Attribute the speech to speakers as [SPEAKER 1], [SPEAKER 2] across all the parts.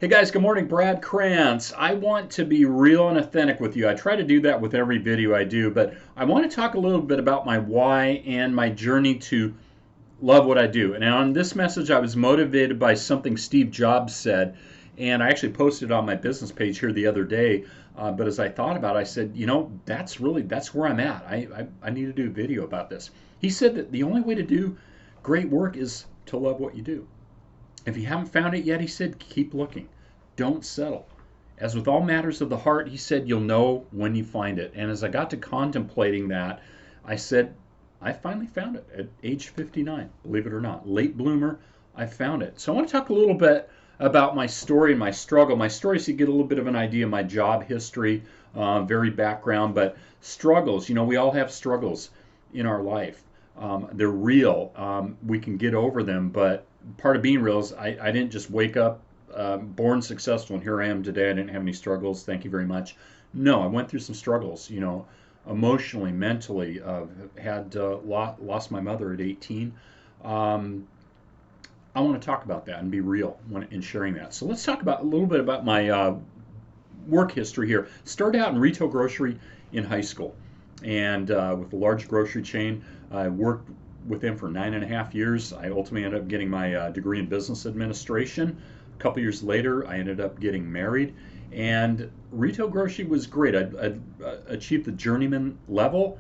[SPEAKER 1] Hey guys, good morning. Brad Krantz. I want to be real and authentic with you. I try to do that with every video I do, but I want to talk a little bit about my why and my journey to love what I do. And on this message, I was motivated by something Steve Jobs said, and I actually posted it on my business page here the other day. But as I thought about it, I said, that's where I'm at. I need to do a video about this. He said that the only way to do great work is to love what you do. If you haven't found it yet, he said, keep looking. Don't settle. As with all matters of the heart, he said, you'll know when you find it. And as I got to contemplating that, I said, I finally found it at age 59, believe it or not. Late bloomer, I found it. So I want to talk a little bit about my story and my struggle. My story is to get a little bit of an idea of my job history, very background, but struggles. We all have struggles in our life. They're real. We can get over them, but part of being real is I didn't just wake up born successful and here I am today. I didn't have any struggles. Thank you very much. No, I went through some struggles, emotionally, mentally. Had lost my mother at 18. I want to talk about that and be real in sharing that. So let's talk about a little bit about my work history here. Started out in retail grocery in high school and with a large grocery chain. I worked with them for 9.5 years. I ultimately ended up getting my degree in business administration. A couple years later, I ended up getting married, and retail grocery was great. I achieved the journeyman level,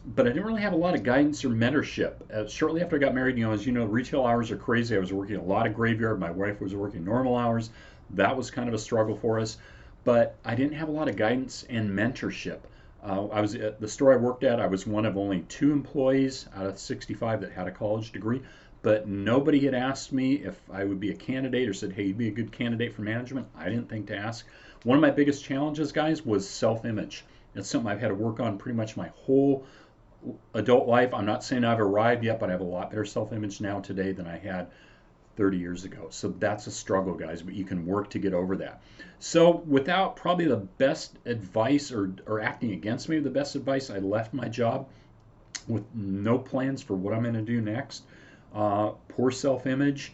[SPEAKER 1] but I didn't really have a lot of guidance or mentorship. Shortly after I got married, as you know, retail hours are crazy. I was working a lot of graveyard. My wife was working normal hours. That was kind of a struggle for us, but I didn't have a lot of guidance and mentorship. I was at the store I worked at. I was one of only 2 employees out of 65 that had a college degree, but nobody had asked me if I would be a candidate or said, hey, you'd be a good candidate for management. I didn't think to ask. One of my biggest challenges, guys, was self-image. It's something I've had to work on pretty much my whole adult life. I'm not saying I've arrived yet, but I have a lot better self-image now today than I had 30 years ago. So that's a struggle, guys, but you can work to get over that. So without probably the best advice or acting against me, the best advice, I left my job with no plans for what I'm going to do next. Poor self-image,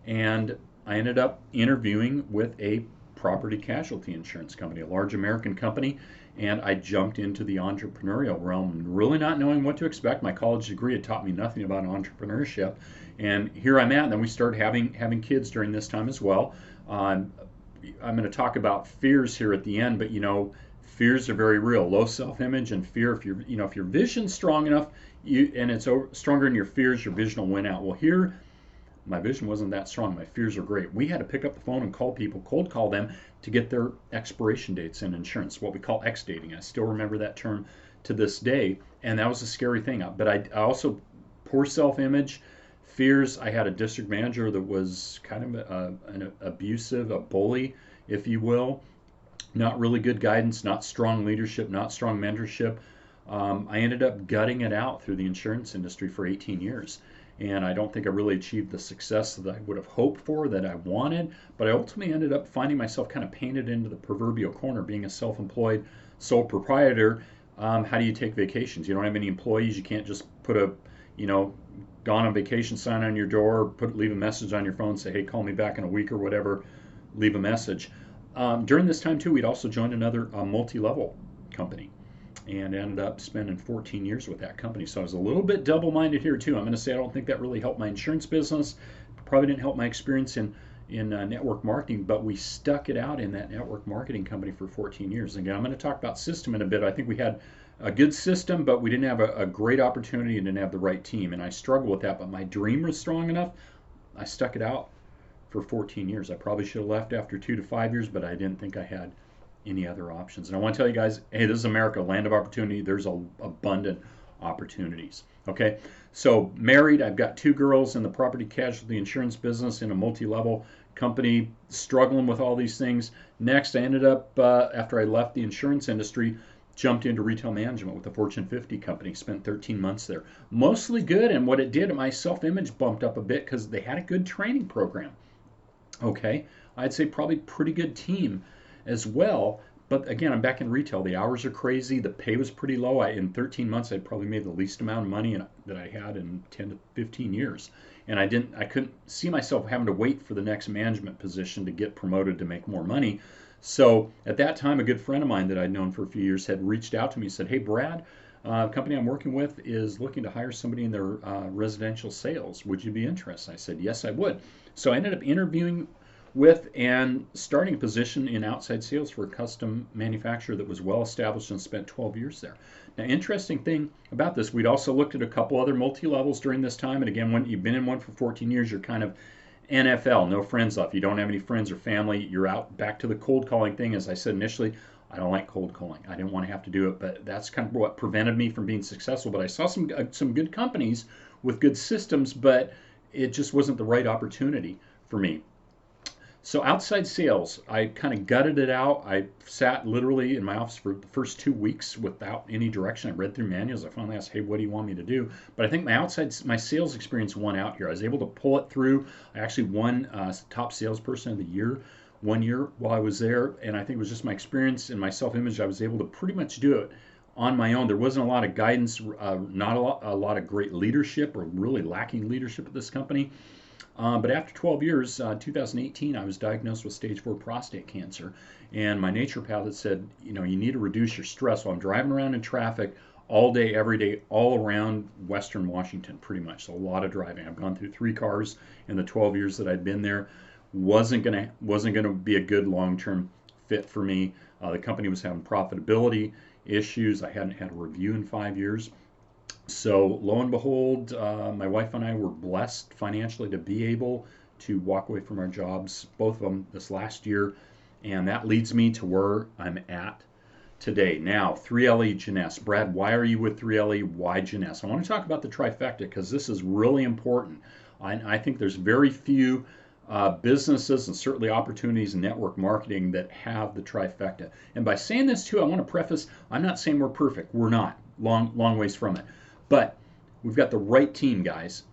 [SPEAKER 1] and I ended up interviewing with a property casualty insurance company, a large American company, and I jumped into the entrepreneurial realm, really not knowing what to expect. My college degree had taught me nothing about entrepreneurship, and here I'm at. And then we started having kids during this time as well. I'm going to talk about fears here at the end, but fears are very real. Low self-image and fear. If your vision's strong enough, and it's stronger than your fears, your vision will win out. Well, here my vision wasn't that strong. My fears are great. We had to pick up the phone and call people, cold call them to get their expiration dates in insurance, what we call X dating. I still remember that term to this day, and that was a scary thing. But I also, poor self-image, fears. I had a district manager that was kind of an abusive, a bully, if you will. Not really good guidance, not strong leadership, not strong mentorship. I ended up gutting it out through the insurance industry for 18 years. And I don't think I really achieved the success that I would have hoped for, that I wanted. But I ultimately ended up finding myself kind of painted into the proverbial corner, being a self-employed sole proprietor. How do you take vacations? You don't have any employees. You can't just put a, gone on vacation sign on your door, leave a message on your phone, say, hey, call me back in a week or whatever, leave a message. During this time, too, we'd also joined another multi-level company and ended up spending 14 years with that company. So I was a little bit double-minded here, too. I'm going to say I don't think that really helped my insurance business. Probably didn't help my experience in network marketing, but we stuck it out in that network marketing company for 14 years. Again, I'm going to talk about system in a bit. I think we had a good system, but we didn't have a great opportunity and didn't have the right team. And I struggled with that, but my dream was strong enough. I stuck it out for 14 years. I probably should have left after 2 to 5 years, but I didn't think I had any other options. And I want to tell you guys, hey, this is America, land of opportunity. There's abundant opportunities. Okay, so married, I've got 2 girls in the property casualty insurance business in a multi-level company, struggling with all these things. Next, I ended up, after I left the insurance industry, jumped into retail management with a Fortune 50 company, spent 13 months there. Mostly good, and what it did, my self-image bumped up a bit because they had a good training program. Okay, I'd say probably pretty good team as well, But again, I'm back in retail. The hours are crazy. The pay was pretty low. In 13 months, I'd probably made the least amount of money that I had in 10 to 15 years. And I couldn't see myself having to wait for the next management position to get promoted to make more money. So at that time, a good friend of mine that I'd known for a few years had reached out to me and said, "Hey, Brad, the company I'm working with is looking to hire somebody in their residential sales. Would you be interested?" I said, "Yes, I would." So I ended up interviewing with and starting a position in outside sales for a custom manufacturer that was well established and spent 12 years there. Now, interesting thing about this, we'd also looked at a couple other multi-levels during this time. And again, when you've been in one for 14 years, you're kind of NFL, no friends left. You don't have any friends or family. You're out back to the cold calling thing. As I said initially, I don't like cold calling. I didn't want to have to do it, but that's kind of what prevented me from being successful. But I saw some good companies with good systems, but it just wasn't the right opportunity for me. So outside sales, I kind of gutted it out. I sat literally in my office for the first 2 weeks without any direction. I read through manuals. I finally asked, "Hey, what do you want me to do?" But I think my sales experience won out here. I was able to pull it through. I actually won top salesperson of the year 1 year while I was there, and I think it was just my experience and my self-image. I was able to pretty much do it on my own. There wasn't a lot of guidance, not a lot of great leadership, or really lacking leadership at this company. But after 12 years, 2018, I was diagnosed with stage 4 prostate cancer. And my naturopath had said, you need to reduce your stress. Well, I'm driving around in traffic all day, every day, all around Western Washington, pretty much. So a lot of driving. I've gone through 3 cars in the 12 years that I'd been there. Wasn't gonna be a good long-term fit for me. The company was having profitability issues. I hadn't had a review in 5 years. So lo and behold, my wife and I were blessed financially to be able to walk away from our jobs, both of them this last year, and that leads me to where I'm at today. Now, 3LE Jeunesse. Brad, why are you with 3LE? Why Jeunesse? I want to talk about the trifecta because this is really important. I think there's very few businesses and certainly opportunities in network marketing that have the trifecta. And by saying this too, I want to preface, I'm not saying we're perfect. We're not. Long ways from it. But we've got the right team, guys.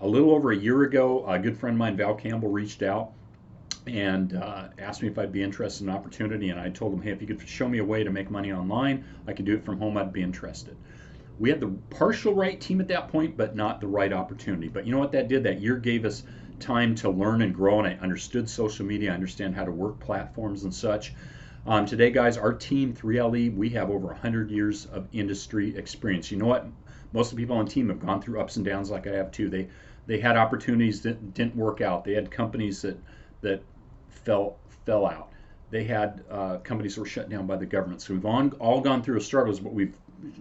[SPEAKER 1] A little over a year ago, a good friend of mine, Val Campbell, reached out and asked me if I'd be interested in an opportunity. And I told him, hey, if you could show me a way to make money online, I could do it from home, I'd be interested. We had the partial right team at that point, but not the right opportunity. But you know what that did? That year gave us time to learn and grow, and I understood social media, I understand how to work platforms and such. Today, guys, our team, 3LE, we have over 100 years of industry experience. You know what? Most of the people on the team have gone through ups and downs like I have too. They had opportunities that didn't work out. They had companies that fell out. They had companies that were shut down by the government. So we've all gone through struggles, but we've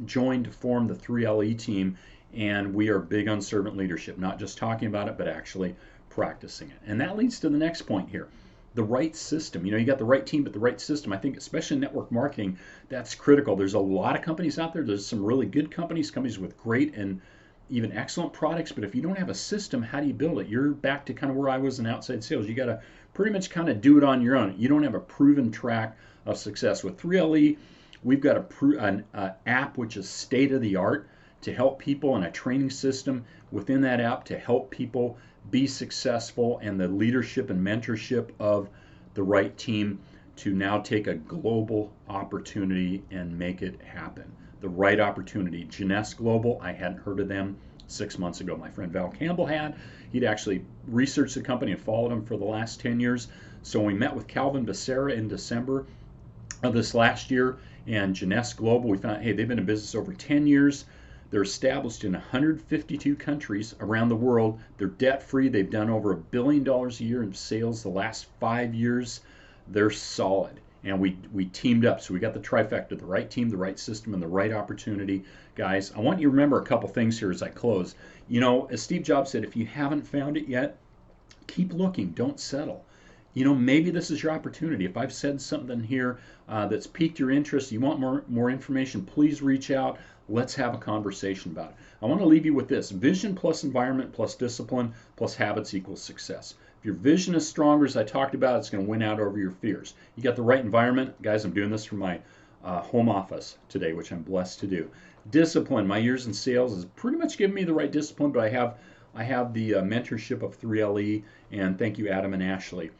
[SPEAKER 1] joined to form the 3LE team, and we are big on servant leadership, not just talking about it, but actually practicing it. And that leads to the next point here. The right system. You got the right team, but the right system. I think especially in network marketing, that's critical. There's a lot of companies out there. There's some really good companies with great and even excellent products, but if you don't have a system, how do you build it? You're back to kind of where I was in outside sales. You got to pretty much kind of do it on your own. You don't have a proven track of success. With 3LE, we've got an app which is state of the art to help people, and a training system within that app to help people be successful, and the leadership and mentorship of the right team to now take a global opportunity and make it happen. The right opportunity. Jeunesseglobal, I hadn't heard of them 6 months ago. My friend Val Campbell had. He'd actually researched the company and followed them for the last 10 years. So we met with Calvin Becerra in December of this last year, and Jeunesseglobal, we found, hey, they've been in business over 10 years. They're established in 152 countries around the world. They're debt-free. They've done over $1 billion a year in sales the last 5 years. They're solid. And we teamed up. So we got the trifecta, the right team, the right system, and the right opportunity. Guys, I want you to remember a couple things here as I close. As Steve Jobs said, if you haven't found it yet, keep looking. Don't settle. Maybe this is your opportunity. If I've said something here that's piqued your interest, you want more information, please reach out. Let's have a conversation about it. I want to leave you with this. Vision plus environment plus discipline plus habits equals success. If your vision is stronger, as I talked about, it's going to win out over your fears. You got the right environment. Guys, I'm doing this from my home office today, which I'm blessed to do. Discipline. My years in sales has pretty much given me the right discipline, but I have the mentorship of 3LE, and thank you, Adam and Ashley.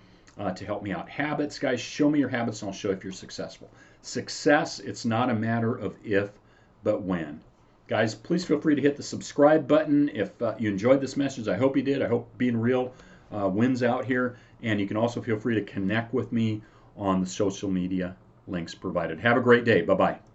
[SPEAKER 1] to help me out. Habits, guys, show me your habits and I'll show if you're successful. Success, it's not a matter of if, but when. Guys, please feel free to hit the subscribe button if you enjoyed this message. I hope you did. I hope being real wins out here. And you can also feel free to connect with me on the social media links provided. Have a great day. Bye-bye.